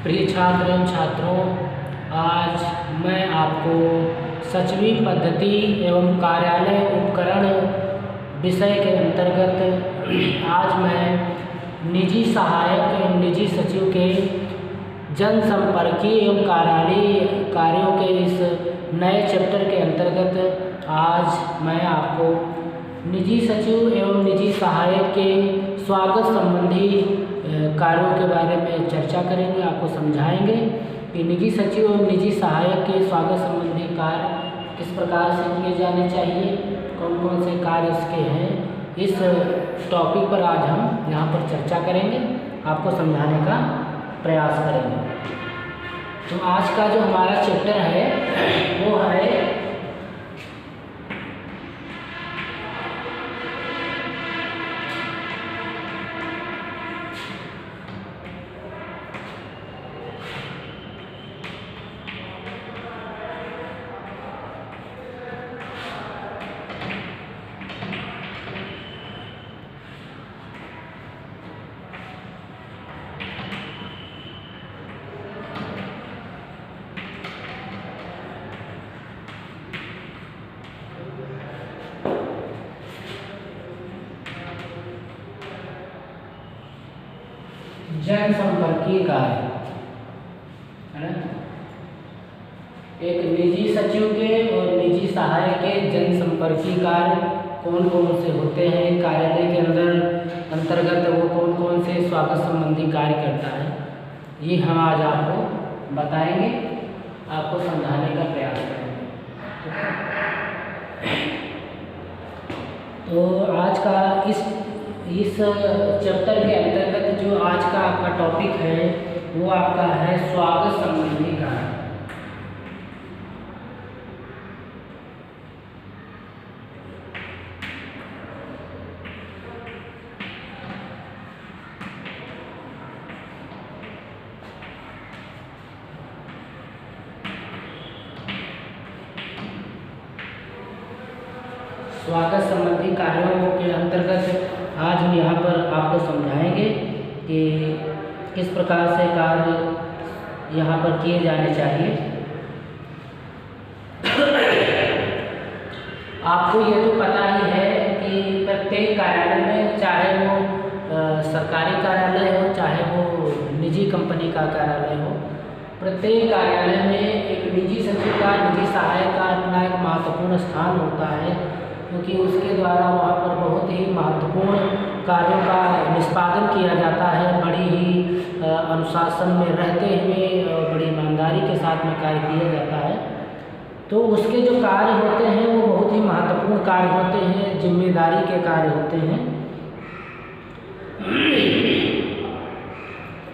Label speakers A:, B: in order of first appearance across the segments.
A: प्रिय छात्र एवं छात्रों, आज मैं आपको सचिवी पद्धति एवं कार्यालय उपकरण विषय के अंतर्गत आज मैं निजी सहायक एवं निजी सचिव के जनसंपर्की एवं कार्यालयीय कार्यों के इस नए चैप्टर के अंतर्गत आज मैं आपको निजी सचिव एवं निजी सहायक के स्वागत संबंधी कार्यों के बारे में चर्चा करेंगे। आपको समझाएंगे कि निजी सचिव एवं निजी सहायक के स्वागत संबंधी कार्य किस प्रकार से किए जाने चाहिए, कौन कौन से कार्य इसके हैं, इस टॉपिक पर आज हम यहाँ पर चर्चा करेंगे, आपको समझाने का प्रयास करेंगे। तो आज का जो हमारा चैप्टर है वो है जनसंपर्की कार्य, है ना। एक निजी सचिव के और निजी सहायक के जनसंपर्की कार्य कौन कौन से होते हैं, कार्यालय के अंतर्गत वो कौन कौन से स्वागत संबंधी कार्य करता है, ये हम आज आपको बताएंगे, आपको समझाने का प्रयास करेंगे। तो आज का इस चैप्टर के अंतर्गत जो आज का आपका टॉपिक है वो आपका है स्वागत संबंधी कार्य। स्वागत संबंधी कार्यों के अंतर्गत आज हम यहाँ पर आपको समझाएंगे कि किस प्रकार से कार्य यहाँ पर किए जाने चाहिए। आपको ये तो पता ही है कि प्रत्येक कार्यालय में, चाहे वो सरकारी कार्यालय हो चाहे वो निजी कंपनी का कार्यालय हो, प्रत्येक कार्यालय में एक निजी सचिव का, निजी सहायक का अपना एक महत्वपूर्ण स्थान होता है, क्योंकि उसके द्वारा वहाँ पर बहुत ही महत्वपूर्ण कार्यों का निष्पादन किया जाता है। बड़ी ही अनुशासन में रहते हुए बड़ी ईमानदारी के साथ में कार्य किया जाता है। तो उसके जो कार्य होते हैं वो बहुत ही महत्वपूर्ण कार्य होते हैं, जिम्मेदारी के कार्य होते हैं।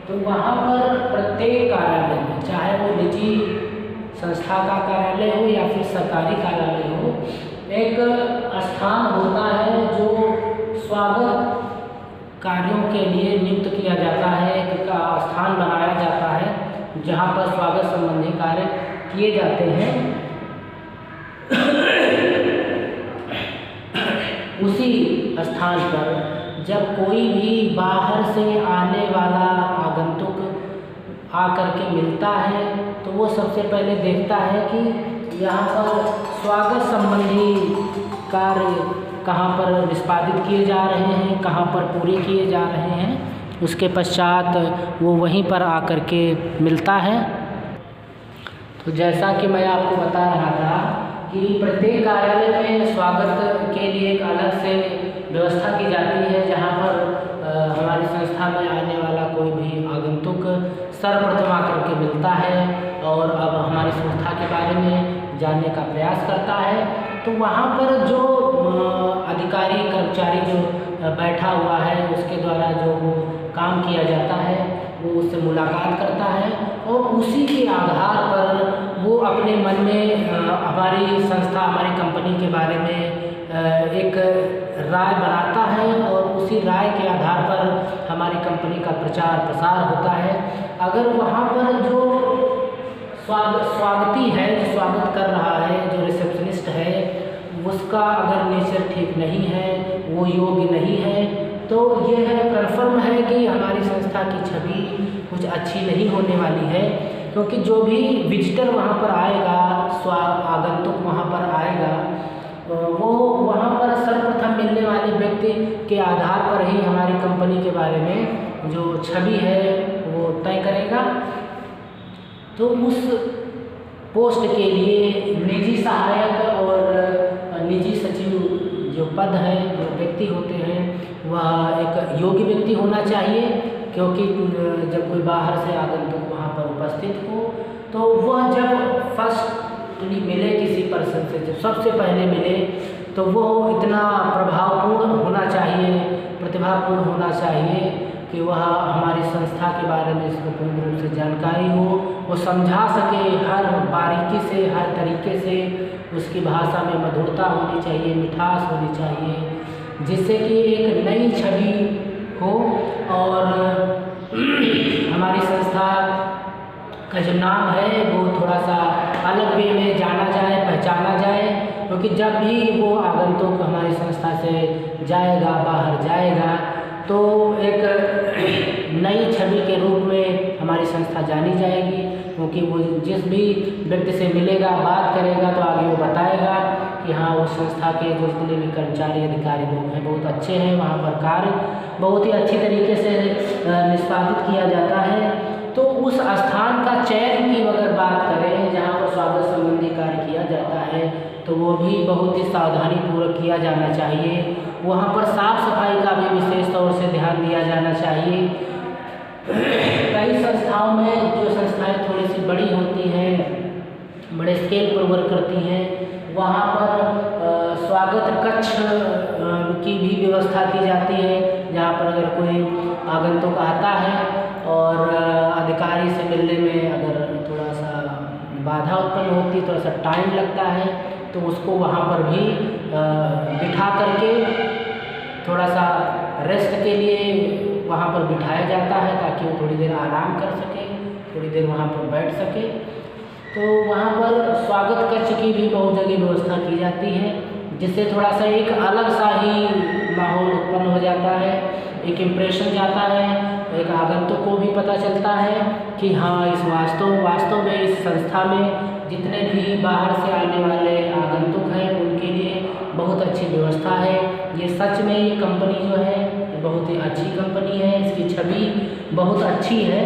A: तो वहाँ पर प्रत्येक कार्यालय में, चाहे वो निजी संस्था का कार्यालय हो या फिर सरकारी कार्यालय हो, एक स्थान होता है जो स्वागत कार्यों के लिए नियुक्त किया जाता है। एक स्थान बनाया जाता है जहाँ पर स्वागत संबंधी कार्य किए जाते हैं। उसी स्थान पर जब कोई भी बाहर से आने वाला आगंतुक आकर के मिलता है तो वो सबसे पहले देखता है कि यहाँ पर स्वागत संबंधी कार्य कहाँ पर निष्पादित किए जा रहे हैं, कहाँ पर पूरे किए जा रहे हैं। उसके पश्चात वो वहीं पर आकर के मिलता है। तो जैसा कि मैं आपको बता रहा था कि प्रत्येक कार्यालय में स्वागत के लिए एक अलग से व्यवस्था की जाती है, जहाँ पर हमारी संस्था में आने वाला कोई भी आगंतुक सर्वप्रथम आकर के मिलता है और अब हमारी संस्था के बारे में जानने का प्रयास करता है। तो वहाँ पर जो अधिकारी कर्मचारी जो बैठा हुआ है उसके द्वारा जो काम किया जाता है वो उससे मुलाकात करता है और उसी के आधार पर वो अपने मन में हमारी संस्था, हमारी कंपनी के बारे में एक राय बनाता है और उसी राय के आधार पर हमारी कंपनी का प्रचार प्रसार होता है। अगर वहाँ पर जो स्वागती है, जो स्वागत कर रहा है, जो रिसेप्शनिस्ट है, उसका अगर नेचर ठीक नहीं है, वो योग्य नहीं है, तो ये है, कन्फर्म है कि हमारी संस्था की छवि कुछ अच्छी नहीं होने वाली है, क्योंकि जो भी विजिटर वहाँ पर आएगा, आगंतुक वहाँ पर आएगा, वो वहाँ पर सर्वप्रथम मिलने वाले व्यक्ति के आधार पर ही हमारी कंपनी के बारे में जो छवि है वो तय करेगा। तो उस पोस्ट के लिए निजी सहायक और निजी सचिव जो पद है, जो व्यक्ति होते हैं, वह एक योग्य व्यक्ति होना चाहिए, क्योंकि जब कोई बाहर से आगंतुक वहाँ पर उपस्थित हो तो वह जब फर्स्टली मिले किसी पर्सन से, जब सबसे पहले मिले, तो वो इतना प्रभावपूर्ण होना चाहिए, प्रतिभापूर्ण होना चाहिए कि वह हमारी संस्था के बारे में इसको पूर्ण रूप से जानकारी हो, वो समझा सके हर बारीकी से, हर तरीके से। उसकी भाषा में मधुरता होनी चाहिए, मिठास होनी चाहिए, जिससे कि एक नई छवि हो और हमारी संस्था का जो नाम है वो थोड़ा सा अलग वे में जाना जाए, पहचाना जाए। क्योंकि जब भी वो आगंतुक हमारी संस्था से जाएगा, बाहर जाएगा, तो एक नई छवि के रूप में हमारी संस्था जानी जाएगी, क्योंकि वो जिस भी व्यक्ति से मिलेगा, बात करेगा, तो आगे वो बताएगा कि हाँ, उस संस्था के जो जितने भी कर्मचारी अधिकारी लोग हैं बहुत अच्छे हैं, वहाँ पर कार्य बहुत ही अच्छी तरीके से निष्पादित किया जाता है। तो उस स्थान का चयन की अगर बात करें जहाँ पर स्वागत संबंधी कार्य किया जाता है, तो वो भी बहुत ही सावधानीपूर्वक किया जाना चाहिए। वहाँ पर साफ सफाई का भी विशेष तौर से ध्यान दिया जाना चाहिए। कई संस्थाओं में, जो संस्थाएं थोड़ी सी बड़ी होती हैं, बड़े स्केल पर वर्क करती हैं, वहाँ पर स्वागत कक्ष की भी व्यवस्था की जाती है, जहाँ पर अगर कोई आगंतुक आता है और अधिकारी से मिलने में अगर थोड़ा सा बाधा उत्पन्न होती है, थोड़ा सा टाइम लगता है, तो उसको वहाँ पर भी बिठा करके थोड़ा सा रेस्ट के लिए वहाँ पर बिठाया जाता है, ताकि वो थोड़ी देर आराम कर सके, थोड़ी देर वहाँ पर बैठ सके। तो वहाँ पर स्वागत कक्ष की भी बहुत जगह व्यवस्था की जाती है, जिससे थोड़ा सा एक अलग सा ही माहौल उत्पन्न हो जाता है, एक इम्प्रेशन जाता है, एक आगंतुक को भी पता चलता है कि हाँ, इस वास्तव में इस संस्था में जितने भी बाहर से आने वाले आगंतुक हैं उनके लिए बहुत अच्छी व्यवस्था है। ये सच में ये कंपनी जो है बहुत ही अच्छी कंपनी है, इसकी छवि बहुत अच्छी है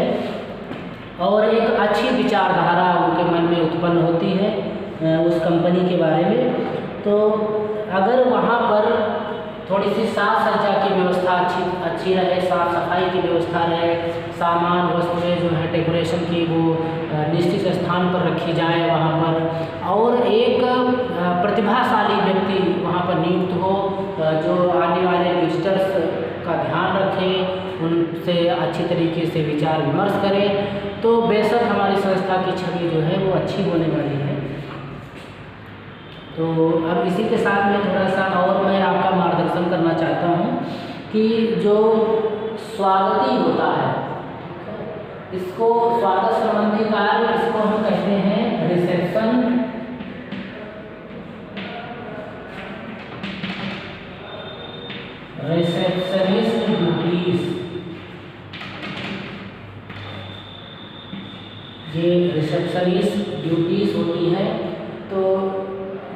A: और एक अच्छी विचारधारा उनके मन में उत्पन्न होती है उस कंपनी के बारे में। तो अगर वहाँ पर थोड़ी सी साफ सज्जा की व्यवस्था अच्छी रहे, साफ सफाई की व्यवस्था रहे, सामान वस्तुएं जो है डेकोरेशन की वो निश्चित स्थान पर रखी जाए वहाँ पर, और एक प्रतिभाशाली व्यक्ति वहाँ पर नियुक्त हो जो आने वाले विजिटर्स का ध्यान रखे, उनसे अच्छी तरीके से विचार विमर्श करे, तो बेशक हमारी संस्था की छवि जो है वो अच्छी होने वाली है। तो अब इसी के साथ में थोड़ा सा और मैं आपका मार्गदर्शन करना चाहता हूँ कि जो स्वागती होता है, इसको स्वागत संबंधी कार्य, इसको हम कहते हैं रिसेप्शन, रिसेप्शनिस्ट ड्यूटीज। ये रिसेप्शनिस्ट ड्यूटीज होती है। तो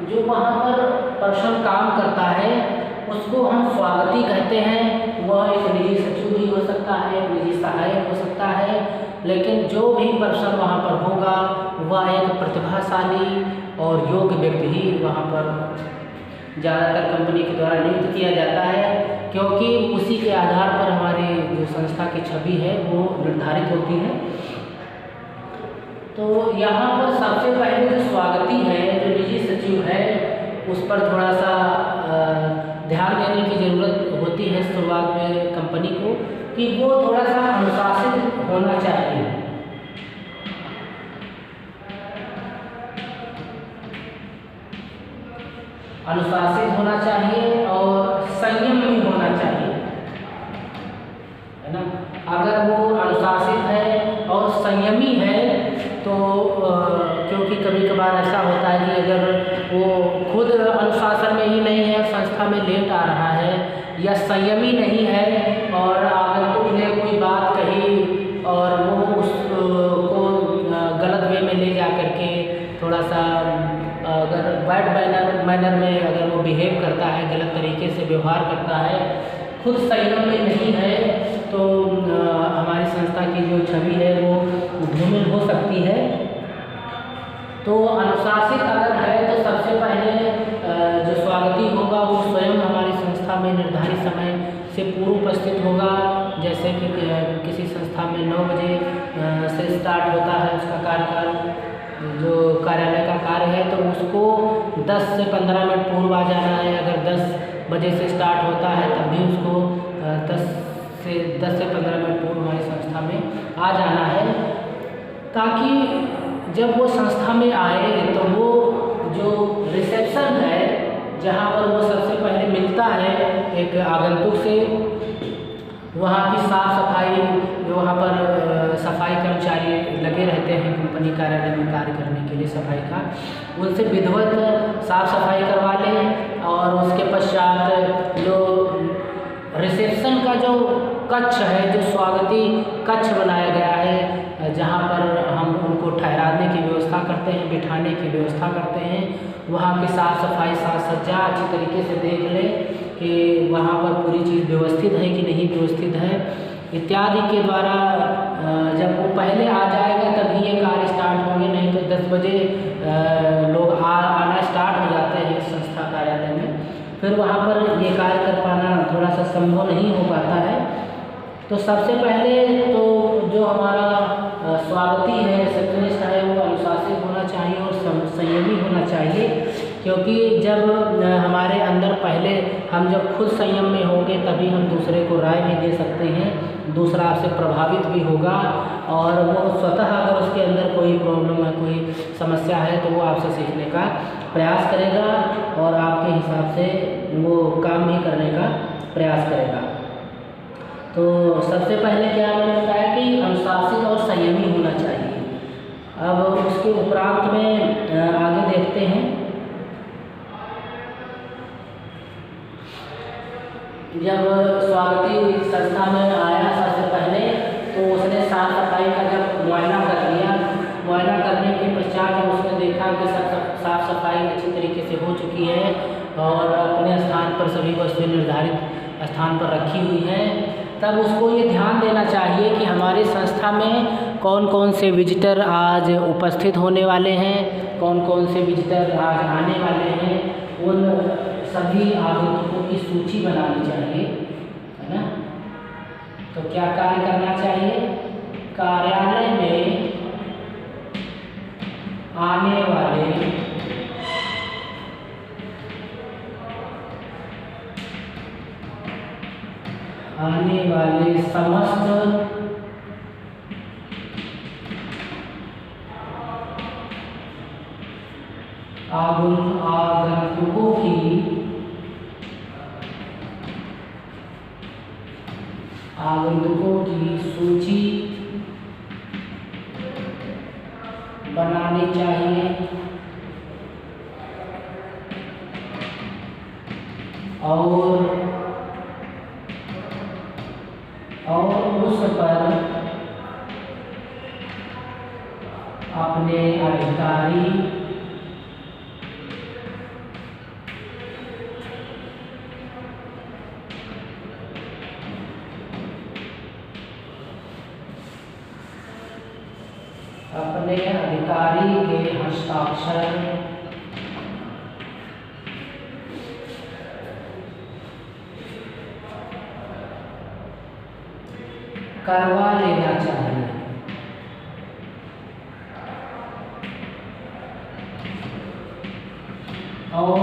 A: जो वहाँ पर पर्सन काम करता है उसको हम स्वागती कहते हैं। वह एक निजी सचिव भी हो सकता है, एक निजी सहायक हो सकता है, लेकिन जो भी पर्सन वहाँ पर होगा वह एक प्रतिभाशाली और योग्य व्यक्ति ही वहाँ पर ज़्यादातर कंपनी के द्वारा नियुक्त किया जाता है, क्योंकि उसी के आधार पर हमारी जो संस्था की छवि है वो निर्धारित होती है। तो यहाँ पर सबसे पहले जो स्वागती है, जो निजी सचिव है, उस पर थोड़ा सा ध्यान देने की ज़रूरत होती है शुरुआत में कंपनी को, कि वो थोड़ा सा अनुशासित होना चाहिए। अनुशासित होना चाहिए और संयम भी होना चाहिए, है ना। अगर वो अनुशासित है और संयमी है तो क्योंकि कभी कभार ऐसा होता है कि अगर वो खुद अनुशासन में ही नहीं है, संस्था में लेट आ रहा है, या संयमी नहीं है और आगंतुक ने कोई बात कही और वो मैनर में अगर वो बिहेव करता है, गलत तरीके से व्यवहार करता है, खुद संयम में नहीं है, तो हमारी संस्था की जो छवि है वो धूमिल हो सकती है। तो अनुशासित अगर है तो सबसे पहले जो स्वागती होगा वो स्वयं हमारी संस्था में निर्धारित समय से पूर्व उपस्थित होगा। जैसे कि किसी संस्था में 9 बजे से स्टार्ट होता है उसका कार्यकाल, जो कार्यालय का कार्य है, तो उसको 10 से 15 मिनट पूर्व आ जाना है। अगर 10 बजे से स्टार्ट होता है तब भी उसको 10 से 15 मिनट पूर्व हमारी संस्था में आ जाना है, ताकि जब वो संस्था में आए तो वो जो रिसेप्शन है जहाँ पर वो सबसे पहले मिलता है एक आगंतुक से, वहाँ की साफ सफाई, वहाँ पर सफाई कर्मचारी लगे रहते हैं कंपनी कार्यालय में कार्य करने के लिए सफाई का, उनसे विधिवत साफ सफाई करवा लें। और उसके पश्चात जो रिसेप्शन का जो कक्ष है, जो स्वागती कक्ष बनाया गया है, जहाँ पर हम उनको ठहराने की व्यवस्था करते हैं, बिठाने की व्यवस्था करते हैं, वहाँ की साफ सफाई, साज सज्जा अच्छी तरीके से देख लें कि वहाँ पर पूरी चीज़ व्यवस्थित है कि नहीं व्यवस्थित है इत्यादि के द्वारा जब वो पहले आ जाएगा तभी ये कार्य स्टार्ट होंगे, नहीं तो 10 बजे लोग आना स्टार्ट हो जाते हैं संस्था कार्यालय में, फिर वहाँ पर ये कार्य कर पाना थोड़ा सा संभव नहीं हो पाता है। तो सबसे पहले तो जो हमारा स्वागती है, रिसेप्शनिस्ट है, वो अनुशासित होना चाहिए और संयमी होना चाहिए, क्योंकि जब हमारे अंदर पहले हम जब खुद संयम में होंगे तभी हम दूसरे को राय भी दे सकते हैं, दूसरा आपसे प्रभावित भी होगा, और वो स्वतः अगर उसके अंदर कोई प्रॉब्लम है, कोई समस्या है, तो वो आपसे सीखने का प्रयास करेगा और आपके हिसाब से वो काम भी करने का प्रयास करेगा। तो सबसे पहले क्या मैंने बताया कि अनुशासित और संयमी होना चाहिए। अब उसके उपरांत में आगे देखते हैं। जब स्वागती संस्था में आया सबसे पहले तो उसने साफ सफाई का जब मुआयना कर लिया, मुआयना करने के पश्चात उसने देखा कि साफ सफाई अच्छी तरीके से हो चुकी है और अपने स्थान पर सभी वस्तुएं निर्धारित स्थान पर रखी हुई हैं, तब उसको ये ध्यान देना चाहिए कि हमारी संस्था में कौन कौन से विजिटर आज उपस्थित होने वाले हैं, कौन कौन से विजिटर आज आने वाले हैं, उन सभी आगंतुकों की सूची बनानी चाहिए, है ना। तो क्या कार्य करना चाहिए? कार्यालय में आने वाले समस्त आगंतुकों की सूची बनानी चाहिए और उस पर अपने अधिकारी के हस्ताक्षर करवा लेना चाहिए। और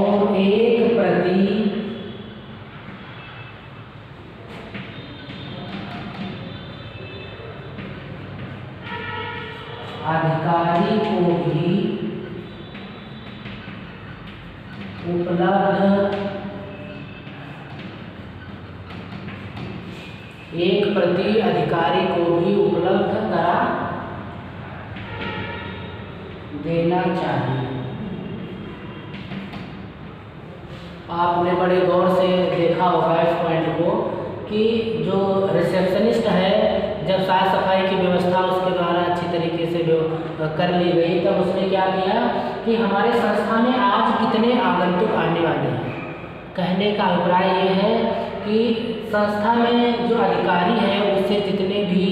A: एक प्रति अधिकारी को भी उपलब्ध करा देना चाहिए। आपने बड़े गौर से देखा होगा इस पॉइंट को कि जो रिसेप्शनिस्ट है, जब साफ सफाई की व्यवस्था उसके द्वारा अच्छी तरीके से कर ली गई, तब उसने क्या किया कि कि हमारे संस्था में आज कितने आगंतुक आने वाले हैं। कहने का अभिप्राय ये है कि संस्था में जो अधिकारी हैं उससे जितने भी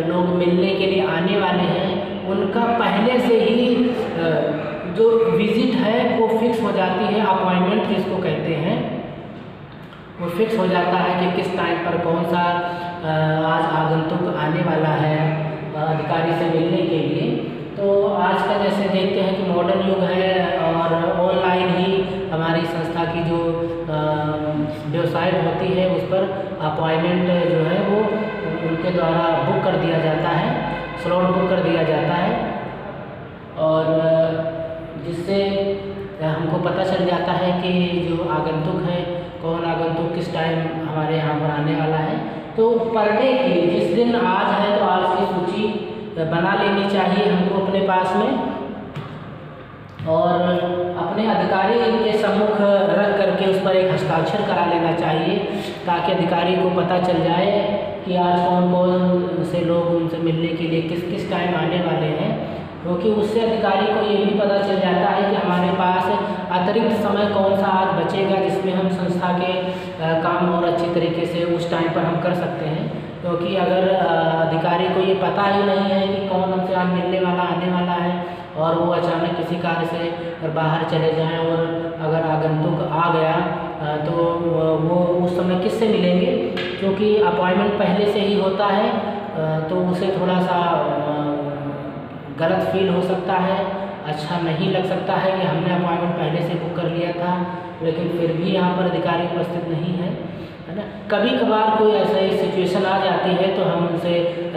A: लोग मिलने के लिए आने वाले हैं उनका पहले से ही जो विजिट है वो फिक्स हो जाती है, अपॉइंटमेंट जिसको कहते हैं वो फिक्स हो जाता है कि किस टाइम पर कौन सा आज आगंतुक आने वाला है अधिकारी से मिलने के लिए। तो आज का जैसे देखते हैं कि मॉडर्न युग है और ऑनलाइन ही हमारी संस्था की जो वेबसाइट होती है उस पर अपॉइंटमेंट जो है वो उनके द्वारा बुक कर दिया जाता है, स्लॉट बुक कर दिया जाता है और जिससे हमको पता चल जाता है कि जो आगंतुक है कौन आगंतुक किस टाइम हमारे यहाँ पर आने वाला है। तो पर डे की जिस दिन आज है तो आज की सूची बना लेनी चाहिए हमको अपने पास में और अपने अधिकारी के सम्मुख रख करके उस पर एक हस्ताक्षर करा लेना चाहिए ताकि अधिकारी को पता चल जाए कि आज कौन कौन से लोग उनसे मिलने के लिए किस किस टाइम आने वाले हैं, क्योंकि उससे अधिकारी को ये भी पता चल जाता है कि हमारे पास अतिरिक्त समय कौन सा आज बचेगा जिसमें हम संस्था के काम और अच्छी तरीके से उस टाइम पर हम कर सकते हैं। क्योंकि अगर अधिकारी को ये पता ही नहीं है कि कौन हमसे आज मिलने वाला आने वाला है और वो अचानक किसी कार्य से अगर बाहर चले जाएं और अगर आगंतुक आ गया तो वो उस समय किससे मिलेंगे, क्योंकि अपॉइंटमेंट पहले से ही होता है तो उसे थोड़ा सा गलत फील हो सकता है, अच्छा नहीं लग सकता है कि हमने अपॉइंटमेंट पहले से बुक कर लिया था लेकिन फिर भी यहाँ पर अधिकारी उपस्थित नहीं है ना। कभी कभार कोई ऐसी सिचुएशन आ जाती है तो हम उनसे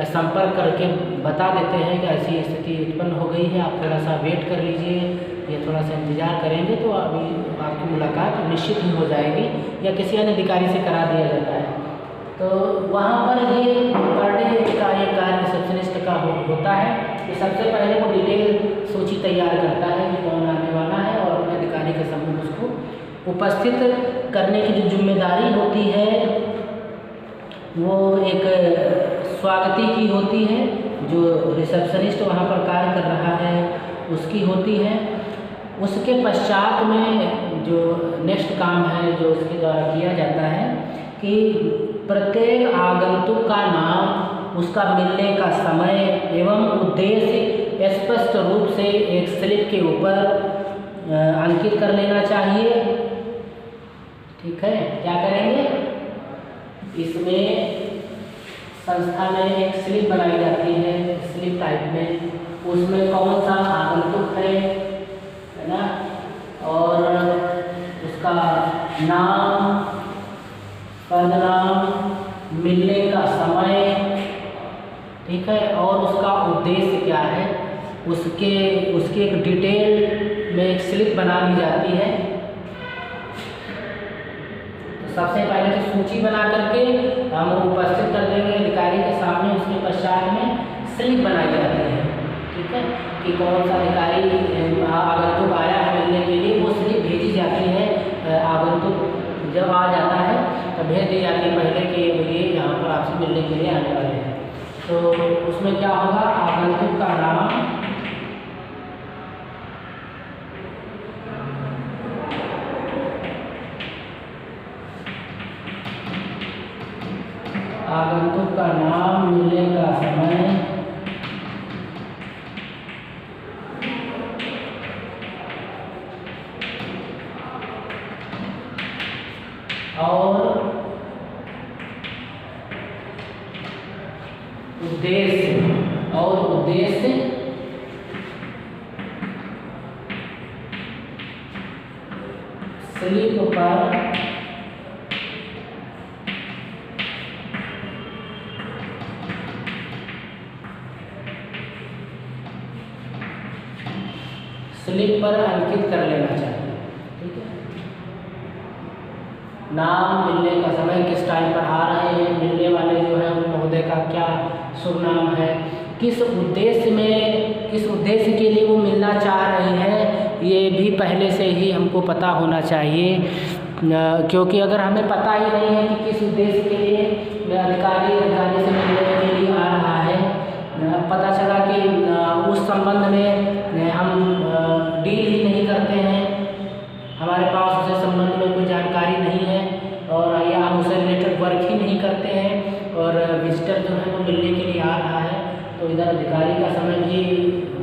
A: संपर्क करके बता देते हैं कि ऐसी स्थिति उत्पन्न हो गई है, आप थोड़ा सा वेट कर लीजिए या थोड़ा सा इंतज़ार करेंगे तो अभी आपकी मुलाकात निश्चित ही हो जाएगी या किसी अन्य अधिकारी से करा दिया जाता है। तो वहाँ पर ये पर डे का ये कार्य रिसेप्शनिस्ट का होता है कि सबसे पहले वो डिटेल सूची तैयार करता है कि कौन आने वाला है और अपने अधिकारी के सम्मुख उसको उपस्थित करने की जो जिम्मेदारी होती है वो एक स्वागती की होती है, जो रिसेप्शनिस्ट वहाँ पर कार्य कर रहा है उसकी होती है। उसके पश्चात में जो नेक्स्ट काम है जो उसके द्वारा किया जाता है कि प्रत्येक आगंतुक का नाम, उसका मिलने का समय एवं उद्देश्य स्पष्ट रूप से एक स्लिप के ऊपर अंकित कर लेना चाहिए। ठीक है, क्या करेंगे, इसमें संस्था में एक स्लिप बनाई जाती है स्लिप टाइप में, उसमें कौन सा आगंतुक है ना, और उसका नाम, पदनाम, मिलने का समय, ठीक है, और उसका उद्देश्य क्या है, उसके एक डिटेल में एक स्लिप बना ली जाती है। तो सबसे पहले तो सूची बना करके हम उपस्थित कर देंगे अधिकारी के सामने, उसके पश्चात में स्लिप बनाई जाती है। ठीक है, कि कौन सा अधिकारी आगंतुक आया है मिलने के लिए, वो स्लिप भेजी जाती है। आगंतुक जब आ जाता है तो भेज दी जाती है पहले कि ये यहाँ पर आपसे मिलने के लिए आने वाले हैं। तो उसमें क्या होगा, आगंतुक का नाम, आगंतुक का नाम, मिलने का समय, और उद्देश्य स्लिप पर अंकित कर लेना चाहिए। ठीक है, नाम, मिलने का समय, किस टाइम पर आ रहे हैं, मिलने वाले जो है उन महोदय का क्या शुभ नाम है, किस उद्देश्य के लिए वो मिलना चाह रहे हैं, ये भी पहले से ही हमको पता होना चाहिए। क्योंकि अगर हमें पता ही नहीं है कि किस उद्देश्य के लिए अधिकारी से मिलने के लिए आ रहा है, पता चला कि उस संबंध में हम विजिटर जो है वो मिलने के लिए आ रहा है, तो इधर अधिकारी का समय भी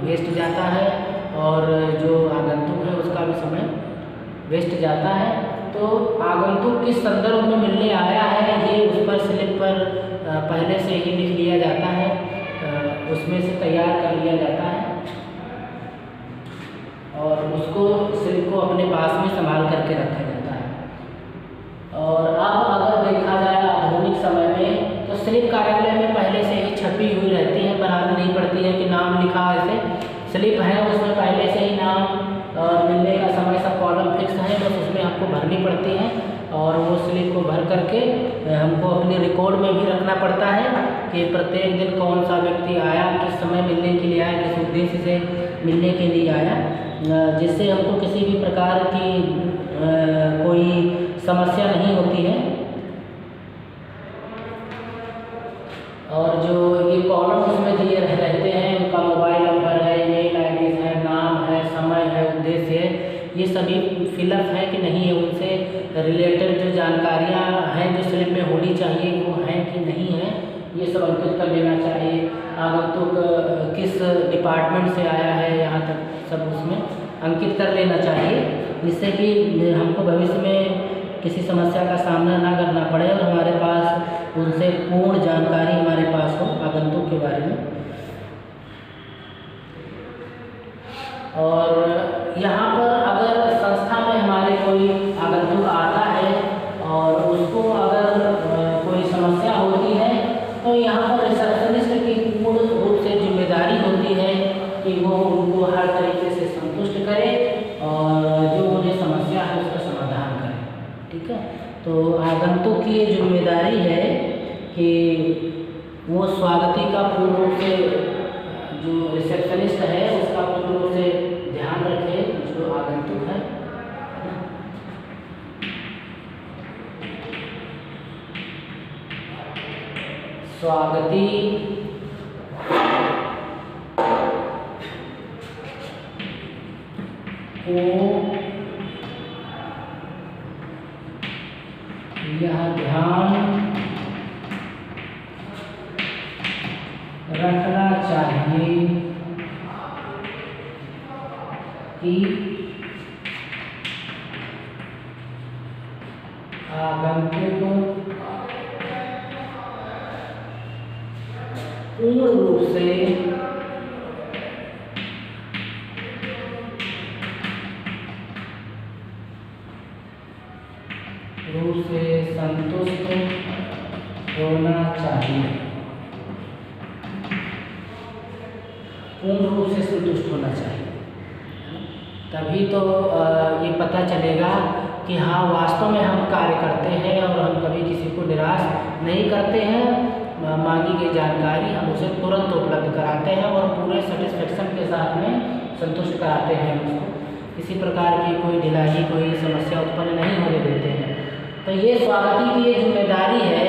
A: वेस्ट जाता है और जो आगंतुक है उसका भी समय वेस्ट जाता है। तो आगंतुक किस संदर्भ में मिलने आया है ये उस पर स्लिप पर पहले से ही लिख लिया जाता है, उसमें से तैयार कर लिया जाता है और उसको स्लिप को अपने पास में संभाल करके रखा जाता है। और अब अगर देखा जाए आधुनिक समय में तो स्लिप कार्यालय में पहले से ही छपी हुई रहती है, बनानी नहीं पड़ती है कि नाम लिखा ऐसे स्लिप है उसमें पहले से ही नाम और मिलने का समय सब कॉलम फिक्स है, बस उसमें हमको भरनी पड़ती है और वो स्लिप को भर करके हमको अपने रिकॉर्ड में भी रखना पड़ता है कि प्रत्येक दिन कौन सा व्यक्ति आया, किस समय मिलने के लिए आया, किस उद्देश्य से मिलने के लिए आया, जिससे हमको किसी भी प्रकार की कोई समस्या नहीं होती है। और जो ये कॉलम उसमें दिए रहते हैं उनका मोबाइल नंबर है, ईमेल आईडी है, नाम है, समय है, उद्देश्य है, ये सभी फिलअप है कि नहीं है, उनसे रिलेटेड जो जानकारियाँ हैं जो स्लिप में होनी चाहिए वो हैं कि नहीं है, ये सब अंकित कर लेना चाहिए। आगंतुक किस डिपार्टमेंट से आया है यहाँ तक सब उसमें अंकित कर लेना चाहिए, जिससे कि हमको भविष्य में किसी समस्या का सामना ना करना पड़े और हमारे पास उनसे पूर्ण जानकारी हमारे पास हो आगंतुक के बारे में। और यहाँ पर अगर संस्था में हमारे कोई आगंतुक आता है और उसको अगर कोई समस्या होती है तो यहाँ पर रिसेप्शनिस्ट की पूर्ण रूप से जिम्मेदारी होती है कि वो उनको हर तरीके से संतुष्ट करे और जो उन्हें समस्या है उसका समाधान करे। ठीक है, तो आगंतुक की ये जिम्मेदारी है कि वो स्वागती का पूर्ण रूप से जो रिसेप्शनिस्ट है उसका पूर्ण रूप से ध्यान रखे जो आगंतुक है। स्वागती को यह ध्यान रखना चाहिए कि आगंतुक पूर्ण रूप से संतुष्ट होना चाहिए, पूर्ण रूप से संतुष्ट होना चाहिए। तभी तो ये पता चलेगा कि हाँ वास्तव में हम कार्य करते हैं और हम कभी किसी को निराश नहीं करते हैं, मांगी गई जानकारी हम उसे तुरंत उपलब्ध कराते हैं और पूरे सेटिस्फेक्शन के साथ में संतुष्ट कराते हैं, उसको किसी प्रकार की कोई ढिलाई कोई समस्या उत्पन्न नहीं होने देते हैं। तो ये स्वागती की ये जिम्मेदारी है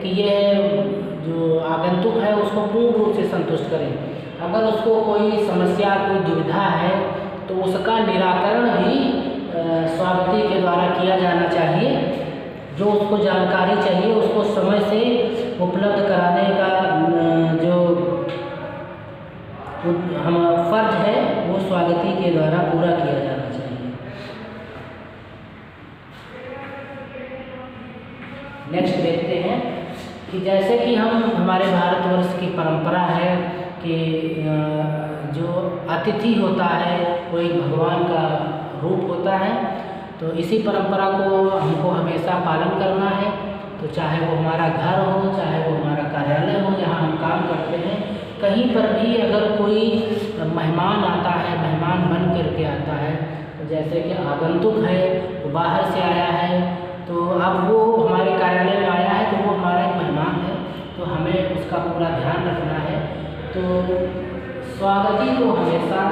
A: कि ये जो आगंतुक है उसको पूर्ण रूप से संतुष्ट करें। अगर उसको कोई समस्या कोई दुविधा है तो उसका निराकरण भी स्वागती के द्वारा किया जाना चाहिए। जो उसको जानकारी चाहिए उसको समय से उपलब्ध कराने का जो हम फर्ज है वो स्वागती के द्वारा पूरा किया जाना चाहिए। नेक्स्ट देखते हैं कि जैसे कि हम हमारे भारतवर्ष की परंपरा है कि जो अतिथि होता है वो एक भगवान का रूप होता है, तो इसी परंपरा को हमको हमेशा पालन करना है। तो चाहे वो हमारा घर हो, चाहे वो हमारा कार्यालय हो जहाँ हम काम करते हैं, कहीं पर भी अगर कोई मेहमान आता है, मेहमान बन करके आता है, तो जैसे कि आगंतुक है वो बाहर से आया है तो अब वो हमारे कार्यालय में आया है तो वो हमारा एक मेहमान है, तो हमें उसका पूरा ध्यान रखना है। तो स्वागती को हमेशा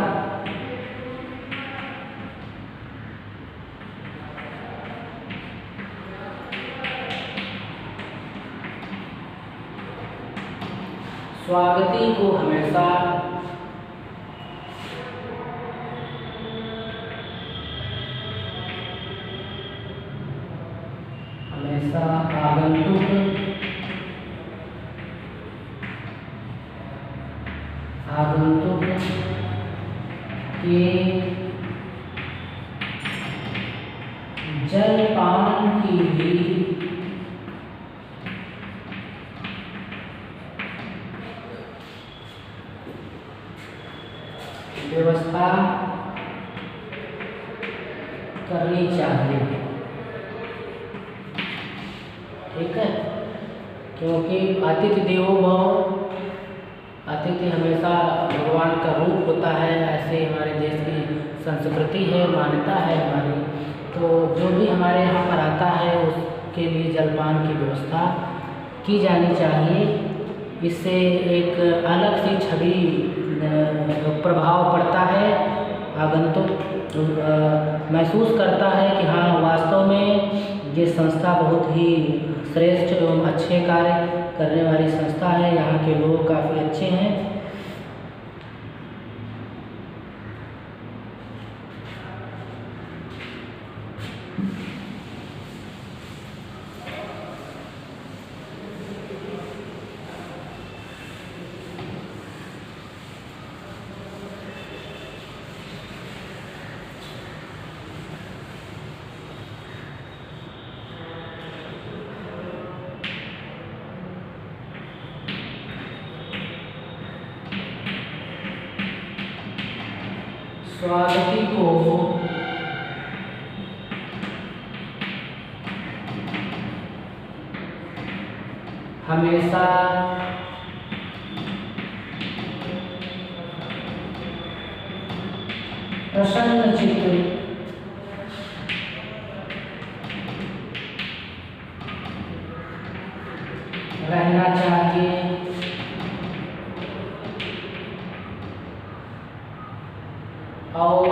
A: स्वागती को हमेशा आगंतुक आगंतुक के जलपान की भी व्यवस्था करनी चाहिए। ठीक है, क्योंकि अतिथि देवो भव, अतिथि हमेशा भगवान का रूप होता है, ऐसे हमारे देश की संस्कृति है, मान्यता है हमारी। तो जो भी हमारे यहाँ पर आता है उसके लिए जलपान की व्यवस्था की जानी चाहिए। इससे एक अलग सी छवि प्रभाव पड़ता है, आगंतुक महसूस करता है कि हाँ, वास्तव में ये संस्था बहुत ही श्रेष्ठ एवं अच्छे कार्य करने वाली संस्था है, यहाँ के लोग काफ़ी अच्छे हैं। स्वागती को हमेशा प्रसन्नचित्त रहना चाहिए और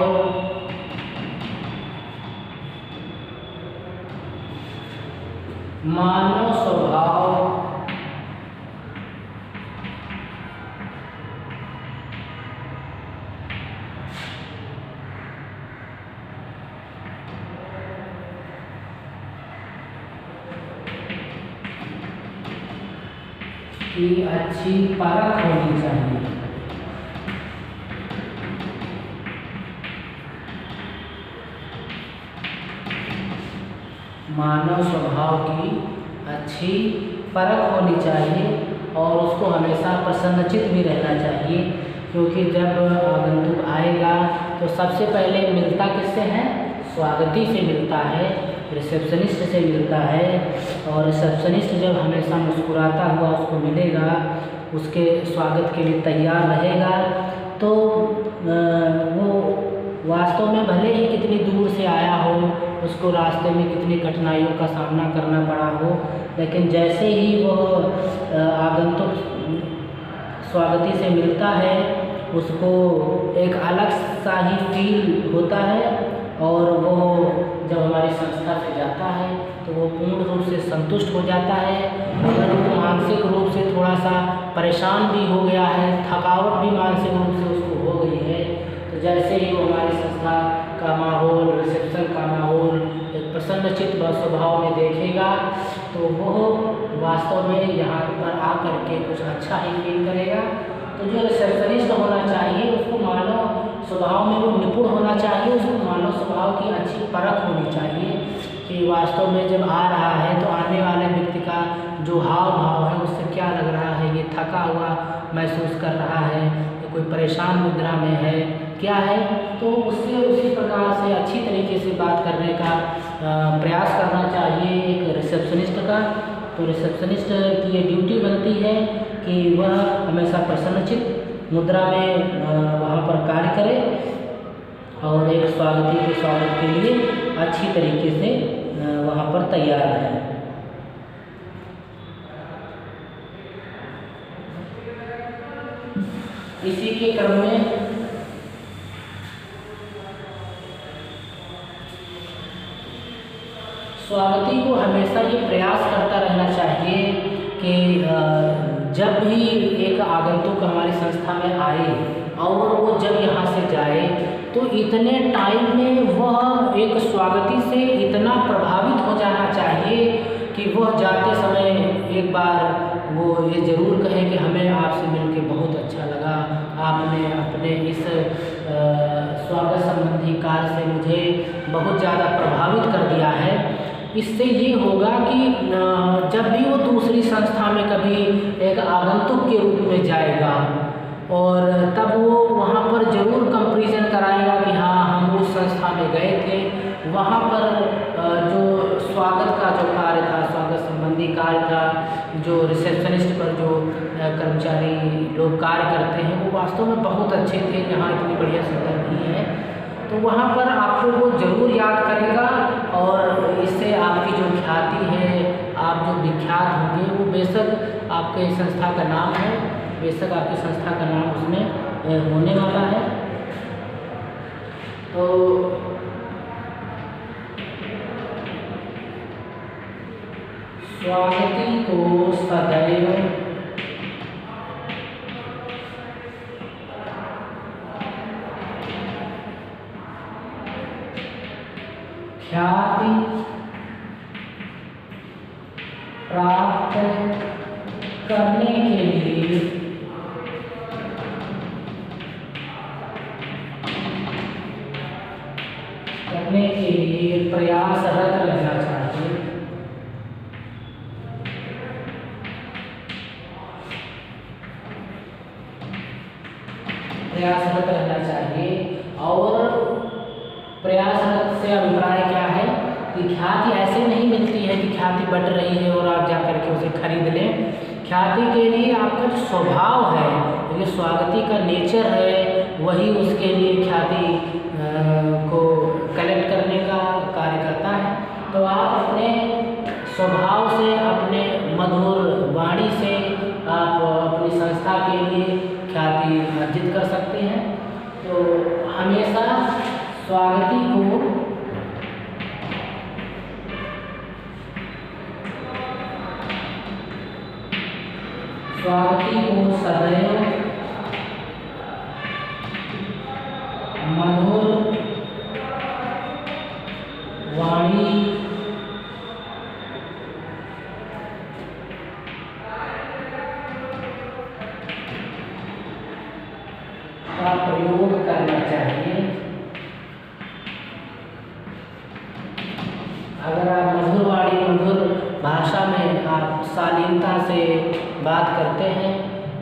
A: मानव स्वभाव की अच्छी परख होनी चाहिए। मानव स्वभाव की अच्छी परख होनी चाहिए और उसको हमेशा प्रसन्नचित्त भी रहना चाहिए, क्योंकि जब आगंतुक आएगा तो सबसे पहले मिलता किससे है? स्वागती से मिलता है, रिसेप्शनिस्ट से मिलता है। और रिसेप्शनिस्ट जब हमेशा मुस्कुराता हुआ उसको मिलेगा, उसके स्वागत के लिए तैयार रहेगा, तो वो वास्तव में भले ही कितनी दूर से आया हो, उसको रास्ते में कितनी कठिनाइयों का सामना करना पड़ा हो, लेकिन जैसे ही वो आगंतुक स्वागती से मिलता है उसको एक अलग सा ही फील होता है और वो जब हमारी संस्था से जाता है तो वो पूर्ण रूप से संतुष्ट हो जाता है। अगर वो मानसिक रूप से थोड़ा सा परेशान भी हो गया है, थकावट भी मानसिक रूप से उसको हो गई है, तो जैसे ही वो हमारी संस्था का माहौल, रिसेप्शन का माहौल एक प्रसन्नचित्त स्वभाव में देखेगा तो वो वास्तव में यहाँ पर आकर के कुछ अच्छा ही फील करेगा। तो जो रिसेप्शनिस्ट होना चाहिए उसको मानव स्वभाव में वो निपुण होना चाहिए, उसको मानव स्वभाव की अच्छी परख होनी चाहिए कि वास्तव में जब आ रहा है तो आने वाले व्यक्ति का जो हाव भाव है उससे क्या लग रहा है, ये थका हुआ महसूस कर रहा है, ये कोई परेशान मुद्रा में है, क्या है, तो उससे उसी प्रकार से अच्छी तरीके से बात करने का प्रयास करना चाहिए एक रिसेप्शनिस्ट का। तो रिसेप्शनिस्ट की ये ड्यूटी बनती है कि वह हमेशा प्रसन्नचित्त मुद्रा में वहाँ पर कार्य करे और एक स्वागती के स्वागत के लिए अच्छी तरीके से वहाँ पर तैयार है। इसी के क्रम में स्वागती को हमेशा ये प्रयास करता रहना चाहिए कि जब भी एक आगंतुक हमारी संस्था में आए और वो जब यहाँ से जाए तो इतने टाइम में वह एक स्वागती से इतना प्रभावित हो जाना चाहिए कि वह जाते समय एक बार वो ये ज़रूर कहे कि हमें आपसे मिलके बहुत अच्छा लगा, आप इससे ये होगा कि जब भी वो दूसरी संस्था में कभी एक आगंतुक के रूप में जाएगा और तब वो वहाँ पर ज़रूर कंपैरिजन कराएगा कि हाँ हम उस संस्था में गए थे, वहाँ पर जो स्वागत का जो कार्य था, स्वागत संबंधी कार्य था, जो रिसेप्शनिस्ट पर जो कर्मचारी लोग कार्य करते हैं वो वास्तव में बहुत अच्छे थे, यहाँ इतनी बढ़िया सुविधा नहीं है। तो वहाँ पर आपको वो ज़रूर याद करेगा और इससे आपकी जो ख्याति है, आप जो विख्यात होंगे, वो बेशक आपके संस्था का नाम है, बेशक आपकी संस्था का नाम उसमें होने वाला है। तो स्वागती को सदैव ख्याति प्राप्त करने के लिए प्रयासरत रहना चाहिए। प्रयासरत रहना चाहिए। और प्रयासरत से अभिप्राय क्या है कि ख्याति ऐसे नहीं मिलती है कि ख्याति बट रही है और आप जा करके उसे खरीद लें। ख्याति के लिए आपका जो स्वभाव है, ये स्वागती का नेचर है, वही उसके लिए ख्याति को कलेक्ट करने का कार्य करता है। तो आप अपने स्वभाव से, अपने मधुर वाणी से आप अपनी संस्था के लिए ख्याति अर्जित कर सकते हैं। तो हमेशा स्वागती को सदैव मधुर वाणी का प्रयोग करना चाहिए। अगर आप मधुर वाणी, मधुर भाषा में आप शालीनता से बात करते हैं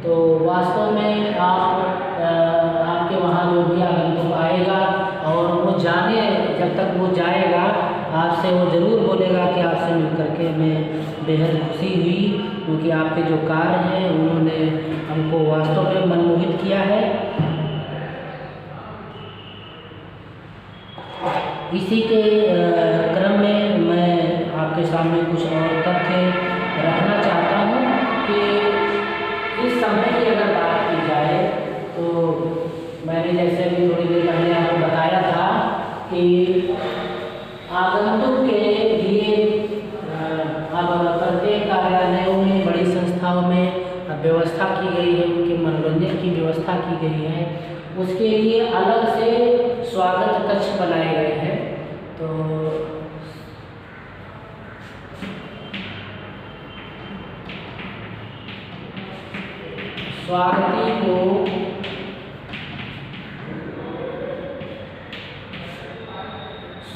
A: तो वास्तव में आपके वहाँ जो भी आगंतुक आएगा और वो जाने, जब तक वो जाएगा आपसे, वो ज़रूर बोलेगा कि आपसे मिल करके मैं बेहद खुशी हुई, क्योंकि आपके जो कार्य हैं उन्होंने हमको वास्तव में मनमोहित किया है। इसी के क्रम में मैं आपके सामने कुछ और तथ्य रखना चाहता हूँ कि इस समय की अगर बात की जाए तो मैंने जैसे अभी थोड़ी देर पहले आपको बताया था कि आगंतुक के लिए अब प्रत्येक कार्यालयों में, बड़ी संस्थाओं में व्यवस्था की गई है, उनके मनोरंजन की व्यवस्था की गई है, उसके लिए अलग से स्वागत कक्ष बनाए गए हैं। तो स्वागती को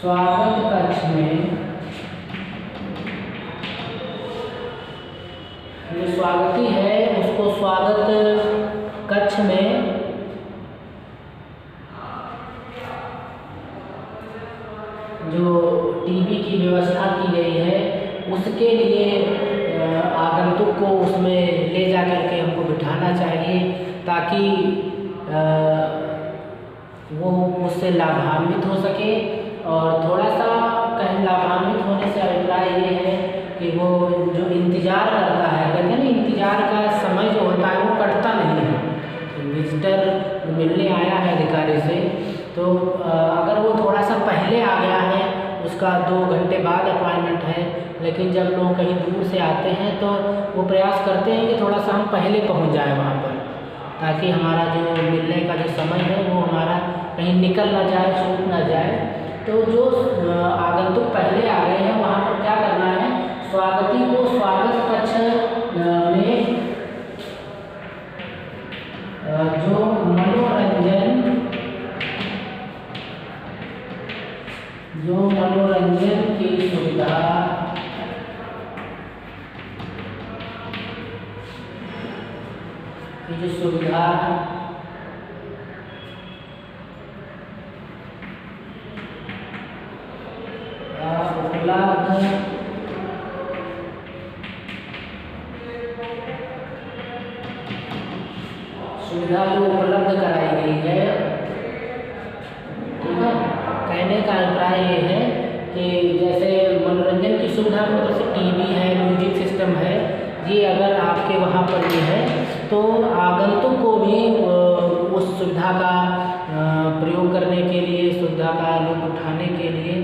A: स्वागत कक्ष में, जो स्वागती है उसको स्वागत कक्ष में जो टीवी की व्यवस्था की गई है उसके लिए आगंतुक को उसमें ले जा कर के हमको बिठाना चाहिए, ताकि वो उससे लाभान्वित हो सके। और थोड़ा सा कहीं लाभान्वित होने से अभिप्राय ये है कि वो जो इंतज़ार करता है, कहते हैं ना, इंतज़ार का समय जो होता है वो कटता नहीं है। विजिटर मिलने आया है अधिकारी से, तो अगर वो थोड़ा सा पहले आ गया है, उसका 2 घंटे बाद अपॉइंटमेंट है, लेकिन जब लोग कहीं दूर से आते हैं तो वो प्रयास करते हैं कि थोड़ा सा हम पहले पहुंच जाए वहाँ पर, ताकि हमारा जो मिलने का जो समय है वो हमारा कहीं निकल ना जाए, छूट ना जाए। तो जो आगंतुक पहले आ गए हैं वहाँ पर क्या करना है, स्वागती को स्वागत कक्ष में जो मनोरंजन की सुविधा की जो सुविधा उपलब्ध सुविधा जो उपलब्ध कराई गई है, ठीक है। कहने का अभिप्राय ये है कि जैसे मनोरंजन की सुविधा में जैसे टीवी है, म्यूजिक सिस्टम है, ये अगर आपके वहाँ पर ये है तो आगंतुक को भी उस सुविधा का प्रयोग करने के लिए, सुविधा का लुत्फ उठाने के लिए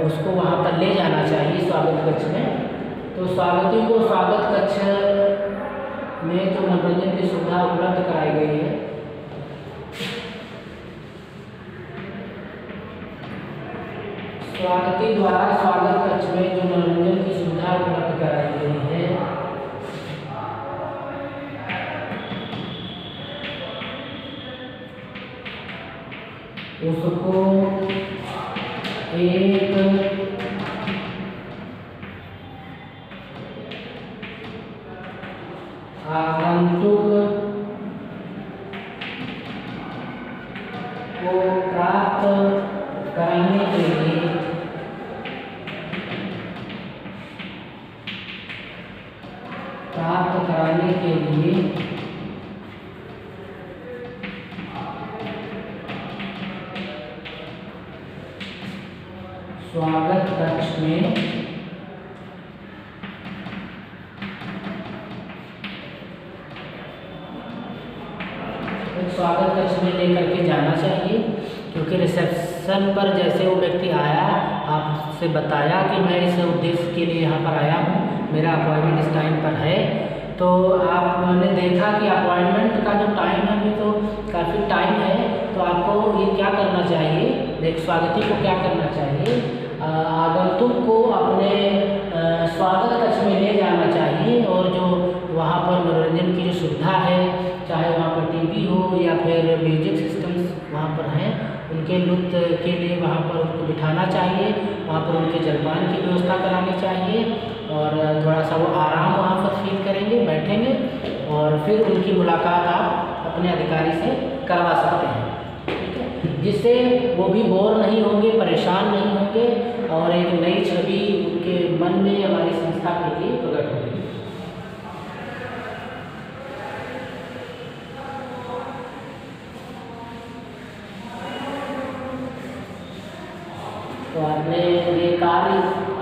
A: उसको वहाँ पर ले जाना चाहिए स्वागत कक्ष में। तो स्वागती को स्वागत कक्ष में जो मनोरंजन की सुविधा उपलब्ध कराई गई है, स्वागती द्वारा स्वागत कक्ष में जो मनोरंजन की सुविधा उपलब्ध कराई गई है, उसको एक आगंतुक को प्राप्त कराने के लिए स्वागत कक्ष में स्वागत कक्ष में लेकर के जाना चाहिए, क्योंकि रिसेप्शन पर जैसे वो व्यक्ति आया, आपसे बताया कि मैं इस उद्देश्य के लिए यहाँ पर आया हूँ, मेरा अपॉइंटमेंट इस टाइम पर है, तो आपने देखा कि अपॉइंटमेंट का जो टाइम है अभी तो काफ़ी टाइम है, तो आपको ये क्या करना चाहिए, एक स्वागती को क्या करना चाहिए, आगंतुक को अपने स्वागत कक्ष में ले जाना चाहिए और जो वहाँ पर मनोरंजन की जो सुविधा है, चाहे वहाँ पर टीवी हो या फिर म्यूजिक सिस्टम्स वहाँ पर हैं, उनके लुत्फ के लिए वहाँ पर उनको बिठाना चाहिए, वहाँ पर उनके जलपान की व्यवस्था करानी चाहिए और थोड़ा सा वो आराम वहाँ पर फील करेंगे, बैठेंगे और फिर उनकी मुलाकात आप अपने अधिकारी से करवा सकते हैं, ठीक है, जिससे वो भी बोर नहीं होंगे, परेशान नहीं होंगे और एक नई छवि उनके मन में हमारी संस्था के लिए प्रकट होगी। तो आपने ये कार्य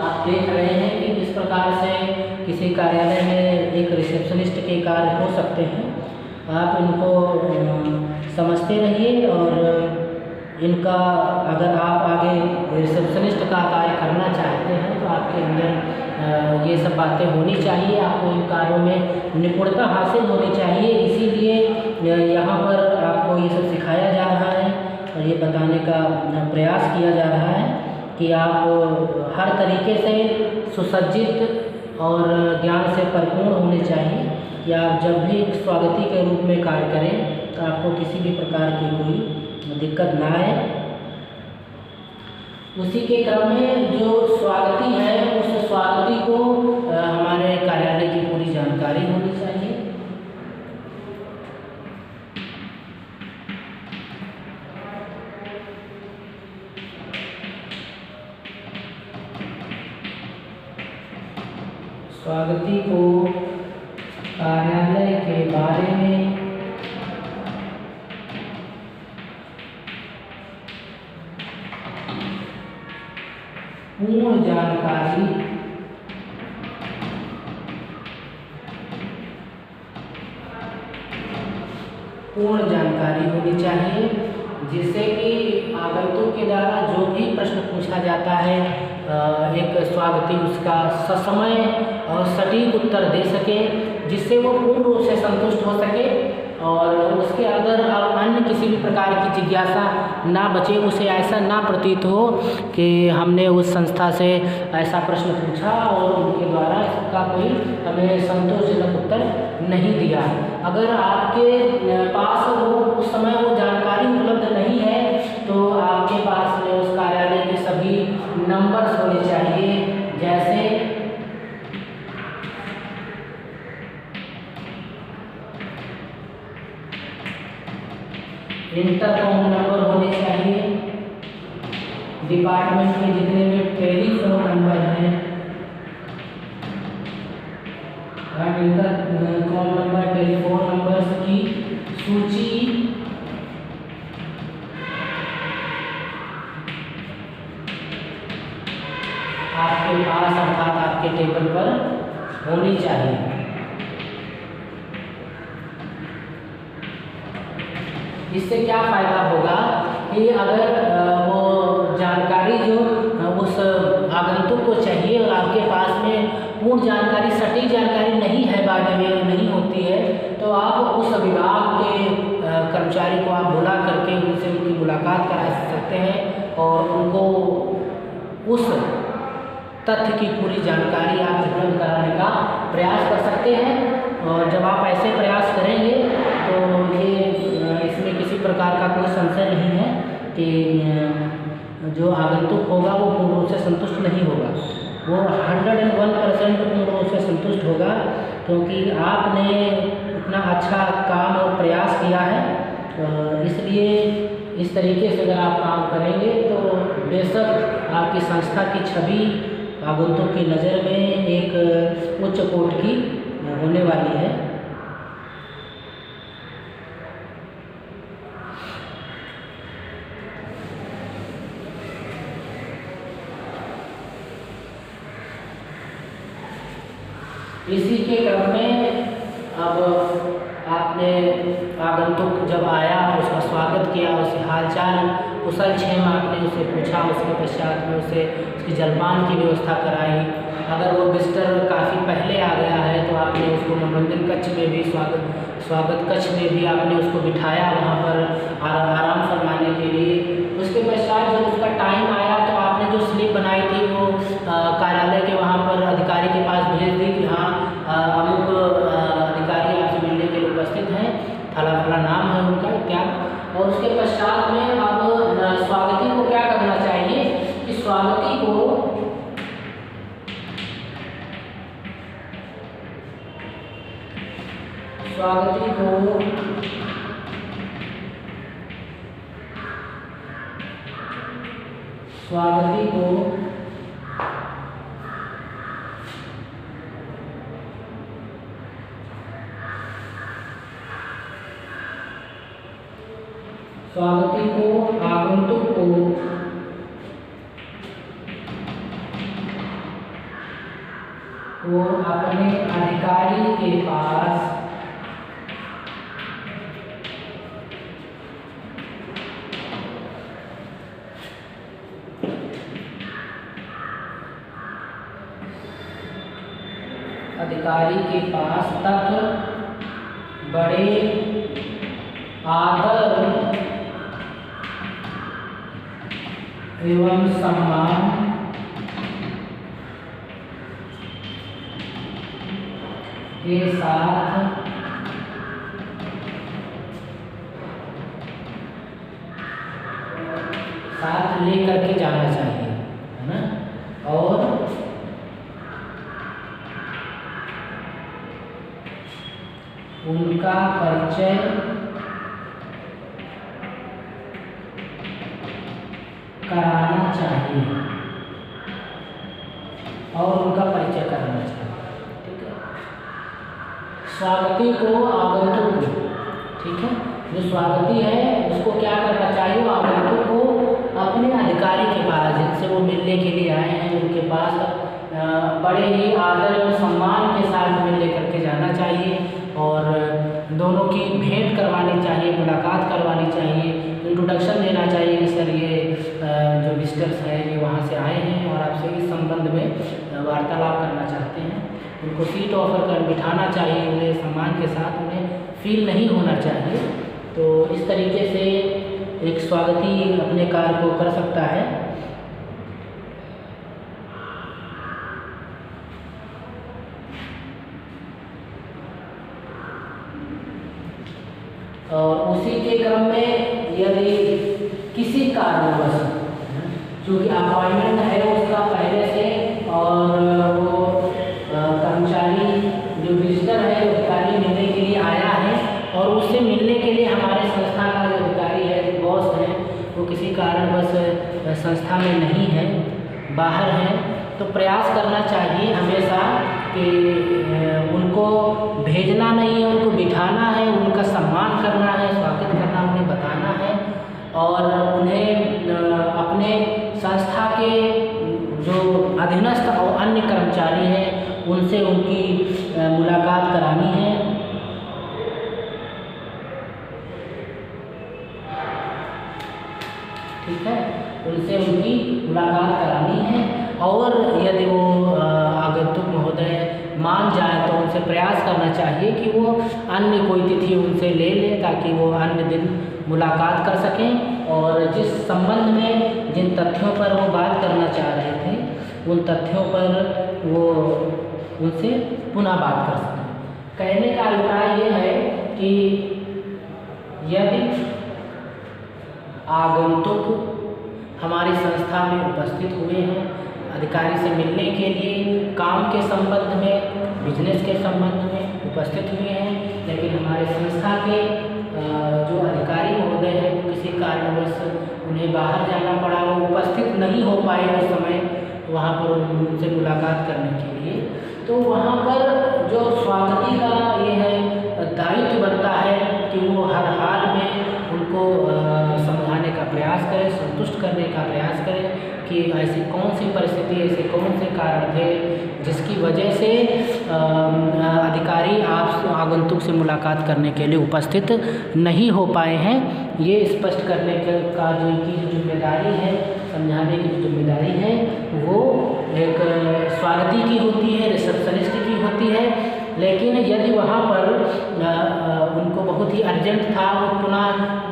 A: आप देख रहे हैं कि किस प्रकार से किसी कार्यालय में एक रिसेप्शनिस्ट के कार्य हो सकते हैं। आप इनको समझते रहिए और इनका अगर आप आगे रिसेप्शनिस्ट का कार्य करना चाहते हैं तो आपके अंदर ये सब बातें होनी चाहिए, आपको इन कार्यों में निपुणता हासिल होनी चाहिए। इसीलिए यहाँ पर आपको ये सब सिखाया जा रहा है और ये बताने का प्रयास किया जा रहा है कि आप हर तरीके से सुसज्जित और ज्ञान से परिपूर्ण होने चाहिए कि आप जब भी स्वागती के रूप में कार्य करें तो आपको किसी भी प्रकार की कोई दिक्कत ना आए। उसी के क्रम में जो स्वागती है उस स्वागती को हमारे कार्यालय की पूरी जानकारी होनी चाहिए। स्वागती को कार्यालय के बारे में पूर्ण जानकारी होनी चाहिए, जिससे कि आगंतुक के द्वारा जो भी प्रश्न पूछा जाता है एक स्वागती उसका ससमय और सटीक उत्तर दे सके, जिससे वो पूर्ण रूप से संतुष्ट हो सके और उसके अंदर अब अन्य किसी भी प्रकार की जिज्ञासा ना बचे, उसे ऐसा ना प्रतीत हो कि हमने उस संस्था से ऐसा प्रश्न पूछा और उनके द्वारा इसका कोई हमें संतोषजनक उत्तर नहीं दिया। अगर आपके पास वो उस समय वो जानकारी उपलब्ध नहीं है तो आपके पास में उस कार्यालय के सभी नंबर्स होने चाहिए, जैसे इंटर कॉमन नंबर होने चाहिए। डिपार्टमेंट में जितने भी टेलीफोन नंबर हैं, inter common number telephone numbers की सूची आपके पास अर्थात आपके टेबल पर होनी चाहिए। इससे क्या फ़ायदा होगा कि अगर वो जानकारी जो उस आगंतुक को चाहिए और आपके पास में पूर्ण जानकारी, सटीक जानकारी नहीं है, बाद में नहीं होती है, तो आप उस विभाग के कर्मचारी को आप बुला करके उनसे उनकी मुलाकात करा सकते हैं और उनको उस तथ्य की पूरी जानकारी आप उपलब्ध कराने का प्रयास कर सकते हैं। और जब आप ऐसे प्रयास करेंगे तो ये इसमें किसी प्रकार का कोई संशय नहीं है कि जो आगंतुक होगा वो पूर्ण रूप से संतुष्ट नहीं होगा, वो 101% पूर्ण रूप से संतुष्ट होगा, क्योंकि आपने इतना अच्छा काम और प्रयास किया है। इसलिए इस तरीके से अगर आप काम करेंगे तो बेशक आपकी संस्था की छवि आगंतुक की नज़र में एक उच्च कोटि की होने वाली है। इसी के क्रम में अब आपने आगंतुक जब आया उसका स्वागत किया, उसके हालचाल कुशल क्षेम आपने उसे पूछा, उसके पश्चात में उसे उसकी जलपान की व्यवस्था कराई। अगर वो विजिटर काफ़ी पहले आ गया है तो आपने उसको मनोरंजन कक्ष में भी स्वागत कक्ष में भी आपने उसको बिठाया वहाँ पर आराम फरमाने के लिए। उसके पश्चात जब उसका टाइम आया तो आपने जो स्लिप बनाई थी वो कार्यालय के वहाँ पर अधिकारी के पास भेज दी कि हाँ अमुक अधिकारी आपसे मिलने के लिए उपस्थित हैं, फला फला नाम है उनका इत्यादि। और उसके पश्चात में अब स्वागती को क्या करना चाहिए कि स्वागती को आगंतुक को वो अपने अधिकारी के पास तक बड़े आदर एवं सम्मान के साथ लेकर के जाना चाहिए, है ना। और उनका परिचय कराना चाहिए ठीक है। स्वागती को आगंतुक, ठीक है, जो स्वागती है उसको क्या करना चाहिए, वो आगंतुक को अपने अधिकारी के पास जिनसे वो मिलने के लिए आए हैं उनके पास बड़े ही आदर और सम्मान के साथ में लेकर के जाना चाहिए और दोनों की भेंट करवानी चाहिए, मुलाकात करवानी चाहिए, इंट्रोडक्शन देना चाहिए कि सर ये जो विजिटर्स हैं ये वहाँ से आए हैं और आपसे इस संबंध में वार्तालाप करना चाहते हैं। उनको सीट ऑफर कर बिठाना चाहिए, उन्हें सम्मान के साथ, उन्हें फील नहीं होना चाहिए। तो इस तरीके से एक स्वागती अपने कार्य को कर सकता है। और उसी के क्रम में यदि किसी कारणवश चूँकि अपॉइंटमेंट है उसका पहले से और वो कर्मचारी जो विजिटर है अधिकारी मिलने के लिए आया है और उससे मिलने के लिए हमारे संस्था का जो अधिकारी है वो किसी कारणवश संस्था में नहीं है, बाहर हैं, तो प्रयास करना चाहिए हमेशा कि उनको भेजना नहीं है, उनको बिठाना है, उनका सम्मान करना है, स्वागत करना, उन्हें बताना है और उन्हें अपने संस्था के जो अधीनस्थ और अन्य कर्मचारी हैं उनसे उनकी मुलाकात करानी है। ठीक है, उनसे उनकी मुलाकात करानी है और यदि वो आगंतुक महोदय मान जाए तो उनसे प्रयास करना चाहिए कि वो अन्य कोई तिथि उनसे ले लें ताकि वो अन्य दिन मुलाकात कर सकें और जिस संबंध में जिन तथ्यों पर वो बात करना चाह रहे थे उन तथ्यों पर वो उनसे पुनः बात कर सकें। कहने का अभिप्राय ये है कि यदि आगंतुक हमारी संस्था में उपस्थित हुए हैं अधिकारी से मिलने के लिए, काम के संबंध में, बिजनेस के संबंध में उपस्थित हुए हैं, लेकिन हमारे संस्था के जो अधिकारी महोदय हैं वो किसी कारणवश उन्हें बाहर जाना पड़ा, वो उपस्थित नहीं हो पाए उस समय वहाँ पर उनसे मुलाकात करने के लिए, तो वहाँ पर जो स्वागती का ये है दायित्व बनता है कि वो हर हाल में उनको समझाने का प्रयास करें, संतुष्ट करने का प्रयास करें कि ऐसी कौन सी परिस्थिति, ऐसे कौन से कारण थे जिसकी वजह से अधिकारी आप आगंतुक से मुलाकात करने के लिए उपस्थित नहीं हो पाए हैं। ये स्पष्ट करने का जो इनकी जिम्मेदारी है, समझाने की जो जिम्मेदारी है वो एक स्वागती की होती है, रिसेप्शनिस्ट की होती है। लेकिन यदि वहाँ पर उनको बहुत ही अर्जेंट था, वो पुनः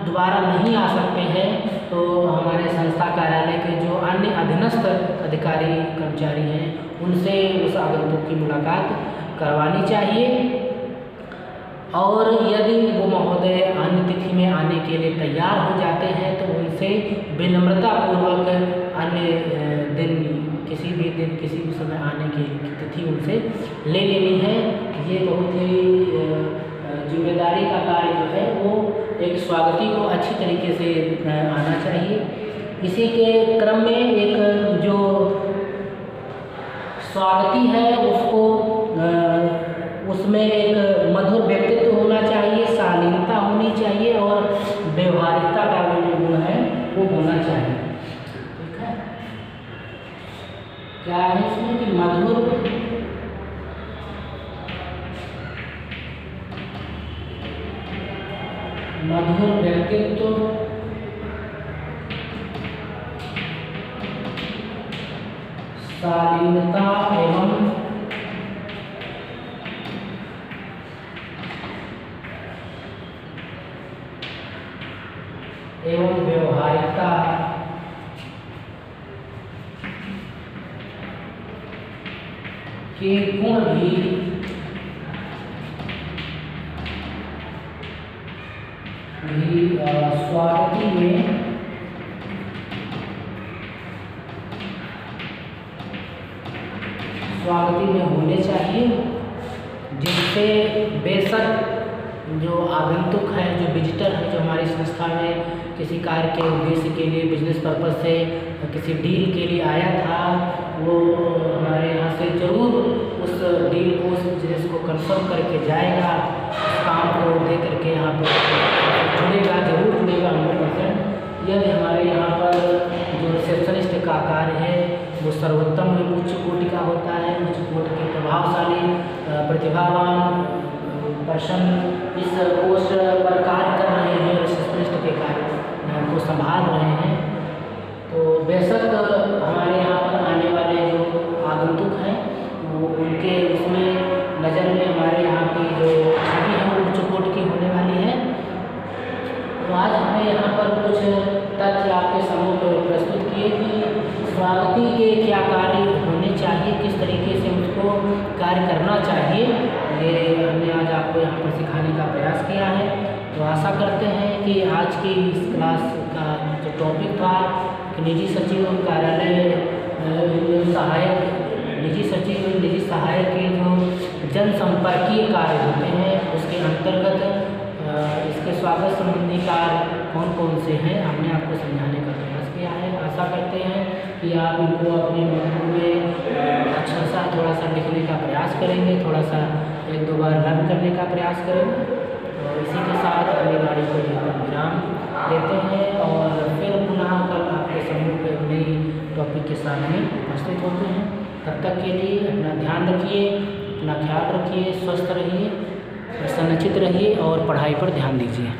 A: दोबारा नहीं आ सकते हैं, तो हमारे संस्था कार्यालय के जो अन्य अधीनस्थ अधिकारी कर्मचारी हैं उनसे उस आगंतुक की मुलाकात करवानी चाहिए और यदि वो महोदय अन्य तिथि में आने के लिए तैयार हो जाते हैं तो उनसे विनम्रतापूर्वक अन्य दिन, किसी भी दिन, किसी भी समय आने की तिथि उनसे ले लेनी है। ये बहुत ही जिम्मेदारी का कार्य जो है वो एक स्वागती को अच्छी तरीके से आना चाहिए। इसी के क्रम में एक जो स्वागती है उसको उसमें एक मधुर व्यक्तित्व होना चाहिए, शालीनता होनी चाहिए और व्यवहारिकता का जो गुण है वो होना चाहिए। ठीक है, क्या है इसमें कि मधुर व्यक्तित्व, शालीनता एवं व्यवहारिकता के गुण भी स्वागती में होने चाहिए, जिससे बेशक जो आगंतुक है, जो विजिटर है, जो हमारी संस्था में किसी कार्य के उद्देश्य के लिए, बिजनेस पर्पस से किसी डील के लिए आया था, वो हमारे यहाँ से जरूर उस डील को, उस बिजनेस को कंफर्म करके जाएगा, उस काम को दे करके यहाँ पर जुड़ेगा, जरूर जुड़ेगा 100%। यदि हमारे यहाँ पर जो रिसेप्शनिस्ट का कार्य है वो सर्वोत्तम उच्च कोटि का होता है, उच्च कोटि के प्रभावशाली प्रतिभावान पर्सन इस पोस्ट पर कार्य कर रहे हैं, रिसेप्शनिस्ट के कार्य को संभाल रहे हैं, तो बेशक हमारे यहाँ पर आने वाले जो आगंतुक हैं वो उनके उसमें नज़र में हमारे यहाँ की जो छवि है वो उच्च कोटि की होने वाली है। तो आज हमने यहाँ पर कुछ तथ्य आपके समूह को प्रस्तुत किए कि स्वागती के क्या कार्य होने चाहिए, किस तरीके से उसको कार्य करना चाहिए, ये हमने आज आपको यहाँ पर सिखाने का प्रयास किया है। तो आशा करते हैं कि आज की इस क्लास का जो टॉपिक था कि निजी सचिव कार्यालय सहायक, निजी सचिव निजी सहायक के जो जनसंपर्कीय कार्य होते हैं उसके अंतर्गत इसके स्वागत संबंधी कार्य कौन कौन से हैं हमने आपको समझाने का प्रयास किया है। आशा करते हैं कि आप इनको अपने नोटबुक में अच्छा सा थोड़ा सा लिखने का प्रयास करेंगे, थोड़ा सा 1-2 बार रन करने का प्रयास करेंगे। और इसी के साथ अपनी गाड़ी को विराम देते हैं और फिर पुनः कल आपके समूह के नई टॉपिक के साथ में उपस्थित होते हैं। तब तक के लिए अपना ध्यान रखिए, अपना ख्याल रखिए, स्वस्थ रहिए, प्रसन्नचित्त रहिए और पढ़ाई पर ध्यान दीजिए।